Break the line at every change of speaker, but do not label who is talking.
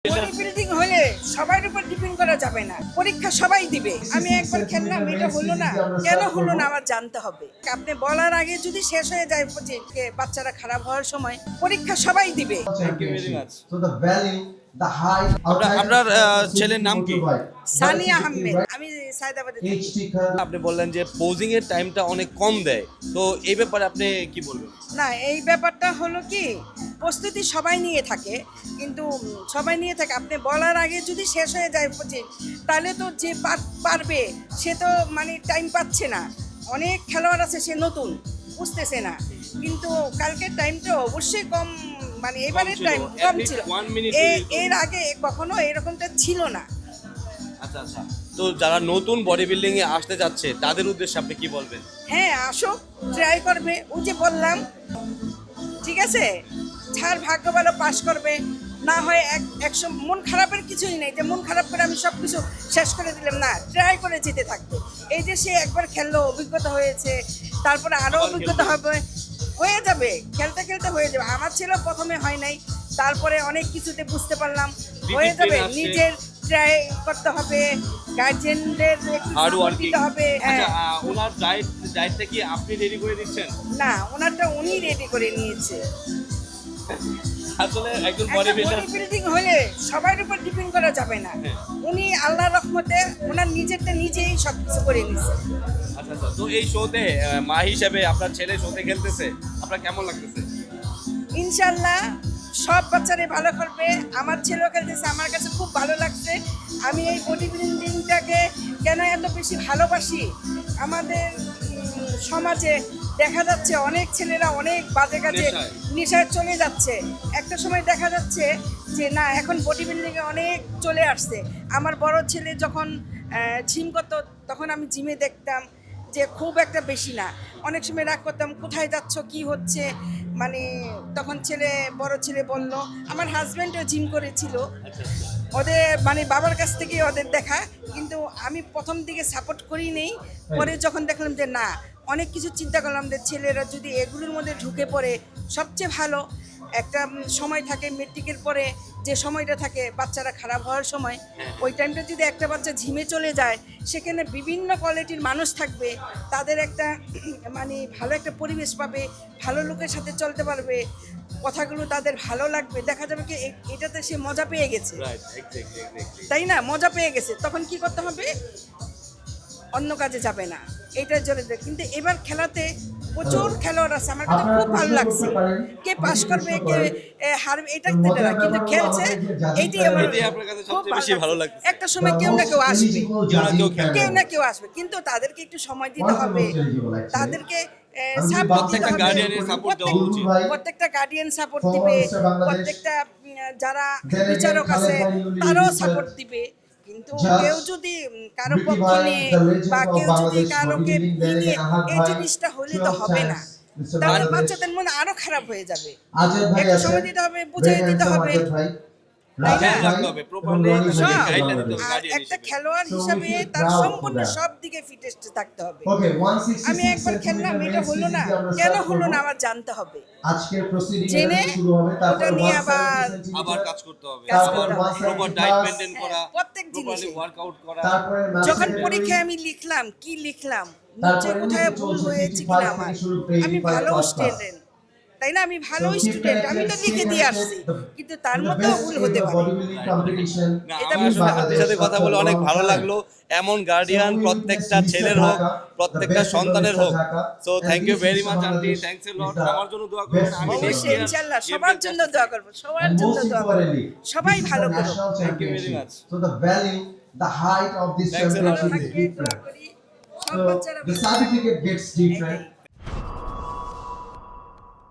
Body building হলে সবার উপর ডিপেন্ড করা যাবে না। পরীক্ষা সবাই দিবে। আমি একবার খেললাম, এটা হলো না, কেন হলো না আমার জানতে হবে। আপনি বলার আগে যদি শেষ হয়ে যায় যে বাচ্চারা খারাপ হওয়ার সময়, পরীক্ষা সবাই দিবে।
Thank you very much.
So the value, the height,
আপনার ছেলের নাম কি?
সানিয়া আহমেদ। আমি সায়দাবাদে থাকি।
HD curve.
আপনি বললেন যে পোজিং এর টাইমটা অনেক কম দেয়, তো এই ব্যাপারে আপনি কি বলবেন?
না, এই ব্যাপারটা হলো কি, প্রস্তুতি সবাই নিয়ে থাকে, কিন্তু সবাই নিয়ে থাকে আপনি বলার আগে যদি শেষ হয়ে যায় তাহলে তো যে পারবে সে তো মানে টাইম পাচ্ছে না। অনেক খেলোয়াড় আছে, সে নতুন, বুঝতেছে না, কিন্তু কালকের টাইমটা অবশ্যই কম, মানে এবারের
ছিল,
টাইম
at
কম
least
ছিল।
1 minute
এর আগে কখনো এরকমটা ছিল না।
আচ্ছা আচ্ছা, তো যারা নতুন বডি বিল্ডিং এ আসতে যাচ্ছে তাদের উদ্দেশ্যে আপনি কি বলবেন?
হ্যাঁ, আসো, ট্রাই করবে। ওই যে বললাম, ঠিক আছে, যার ভাগ্য ভালো পাস করবে, না হয় একশো মন খারাপের কিছুই নেই যে মন খারাপ করে আমি সব কিছু শেষ করে দিলাম, না, ট্রাই করে যেতে থাকবে। এই যে সে একবার খেললো, অভিজ্ঞতা হয়েছে, তারপরে আরও
আবার
অভিজ্ঞতা হবে, হয়ে যাবে, খেলতে খেলতে হয়ে যাবে। আমার ছিল প্রথমে হয় নাই, তারপরে অনেক কিছুতে বুঝতে পারলাম, হয়ে যাবে।
Discipline আসছে।
নিজের ট্রাই করতে হবে, গার্জেনদের একটু
হার্ড
support
ওয়ার্কিং।
দিতে হবে।
আচ্ছা,
হ্যাঁ,
ওনার ডায়েটটা কি আপনি রেডি করে দিচ্ছেন?
না, ওনারটা উনি রেডি করে নিয়েছে।
আসলে একজন বডি বিল্ডার
বডি বিল্ডিং হলে সবার উপর ডিপেন্ড করা যাবে না।
হ্যাঁ।
উনি আল্লাহর রহমতে ওনার নিজেরটা নিজেই সবকিছু করে নিছে।
আচ্ছা আচ্ছা, তো এই শোতে মা হিসেবে আপনার ছেলে শোতে খেলতেছে, আপনার কেমন লাগতেছে?
ইনশাল্লাহ সব বাচ্চারাই ভালো করবে। আমার ছেলেও খেলতেছে, আমার কাছে খুব ভালো লাগছে। আমি এই বডি বিল্ডিংটাকে কেন এত বেশি ভালোবাসি, আমাদের সমাজে দেখা যাচ্ছে অনেক ছেলেরা অনেক বাজে কাজে নেশায় চলে যাচ্ছে। একটা সময় দেখা যাচ্ছে যে না, এখন বডি বিল্ডিংয়ে অনেক চলে আসছে। আমার বড় ছেলে যখন জিম করতো, তখন আমি জিমে দেখতাম যে খুব একটা বেশি না, অনেক সময় রাগ করতাম, কোথায় যাচ্ছ, কি হচ্ছে, মানে তখন বড় ছেলে বলল, আমার হাজব্যান্ডও জিম করেছিল,
আচ্ছা আচ্ছা,
ওদের মানে বাবার কাছ থেকে ওদের দেখা, কিন্তু আমি প্রথম দিকে সাপোর্ট করি নেই। পরে যখন দেখলাম যে না, অনেক কিছু চিন্তা করলাম যে ছেলেরা যদি এগুলোর মধ্যে ঢুকে পড়ে, সবচেয়ে ভালো একটা সময় থাকে মেট্রিকের পরে, যে সময়টা থাকে বাচ্চারা খারাপ হওয়ার সময়, ওই টাইমটা যদি একটা বাচ্চা ঝিমে চলে যায়, সেখানে বিভিন্ন কোয়ালিটির মানুষ থাকবে, তাদের একটা মানে ভালো একটা পরিবেশ পাবে, ভালো লোকের সাথে চলতে পারবে, কথাগুলো তাদের ভালো লাগবে, দেখা যাবে কি এটাতে সে মজা পেয়ে গেছে,
রাইট, এক্স্যাক্টলি।
তাই না, মজা পেয়ে গেছে, তখন কি করতে হবে, অন্য কাজে যাবে না, এইটার জন্য। কিন্তু এবার খেলাতে প্রচুর খেলোয়াড় আছে, আমার কাছে খুব ভালো লাগছে। কে পাস করবে, কে হারবে, এটা না, কিন্তু খেলছে, এইটাই আমার
এটাই আপনার কাছে
খুব
সবচেয়ে বেশি ভালো লাগছে।
একটা সময় কেউ না কেউ আসবে,
কেউ না কেউ
আসবে, কিন্তু তাদেরকে একটু সময় দিতে হবে, তাদেরকে সাপোর্ট দিতে
প্রত্যেকটা
হবে।
গার্ডিয়ানের সাপোর্ট দেওয়া উচিত।
প্রত্যেকটা গার্ডিয়ান সাপোর্ট দিবে, প্রত্যেকটা যারা বিচারক আছে তারাও সাপোর্ট দিবে। কিন্তু কেউ যদি কারো পক্ষ নিয়ে বা কেউ যদি কারোকে নিয়ে, এই জিনিসটা হলে তো হবে না, তাহলে বাচ্চাদের মনে আরো খারাপ হয়ে যাবে। একটা সময় দিতে হবে, বুঝিয়ে দিতে হবে, তাই না?
রাখতে হবে, প্রপারলি
সব।
গাইডলাইন দিতে হবে
আর
গার্ডিয়ান
একটা
হিসেবে।
খেলোয়াড় হিসাবে তার সম্পূর্ণ সব দিকে ফিটেস্ট থাকতে হবে।
Okay, 166
আমি একবার খেললাম, এটা হলো না,
সেন্টিমিটার আমরা
কেন
start
হলো
করব।
না আমার জানতে হবে,
আজকের প্রসিডিং
জেনে
শুরু হবে, তারপর
ওটা নিয়ে আবার
170 সেন্টিমিটার,
আবার কাজ করতে হবে,
কাজ
আবার
করতে হবে।
প্রপার ডায়েট মেইনটেইন করা,
হ্যাঁ, প্রত্যেক
প্রপারলি
জিনিসে।
ওয়ার্কআউট করা।
তারপরে
যখন
mastery,
পরীক্ষায় আমি লিখলাম, কি লিখলাম, নিচে
তারপরে
কোথায়
নিচে
ভুল
চলছে
হয়েছে
55
কিনা আমার,
থেকে শুরু করে
আমি
85
ভালো
plus plus।
স্টুডেন্ট, তাই না, আমি ভালো
So keep
স্টুডেন্ট, আমি তো
connected,
লিখে
stay
দিয়ে
connected,
আসছি,
the-
কিন্তু তার
the
মধ্যেও
best
ভুল
in
হতে
the
পারে।
bodybuilding competition
না,
এটা
আমার আসলে আপনার সাথে কথা বলে অনেক ভালো
Bangladesh
লাগলো। এমন গার্ডিয়ান
So we
প্রত্যেকটা
witnessed
ছেলের
Mr.
হোক,
Dhaka,
প্রত্যেকটা
the best
সন্তানের
Mr.
হোক।
Dhaka,
so
and
thank you
this
very
Mr.
Much aunty,
Bangladesh
thanks a
is
lot.
the
আমার জন্য দোয়া করবেন,
best
আমি
in the
নেক্সট
অবশ্যই
world.
ইনশাআল্লাহ
ইয়ার
সবার জন্য দোয়া করবো, সবার
And
জন্য
most
দোয়া করবো,
importantly,
সবাই
this is
ভালো
the
করো।
national
Thank you very
championship.
much.
So the value, the height of this
Thanks a lot.
championship is
থাকবে, দোয়া
different.
করি, সব
So
বাচ্চারা
the
ভালো থাকবে।
certificate gets different.
এটাই।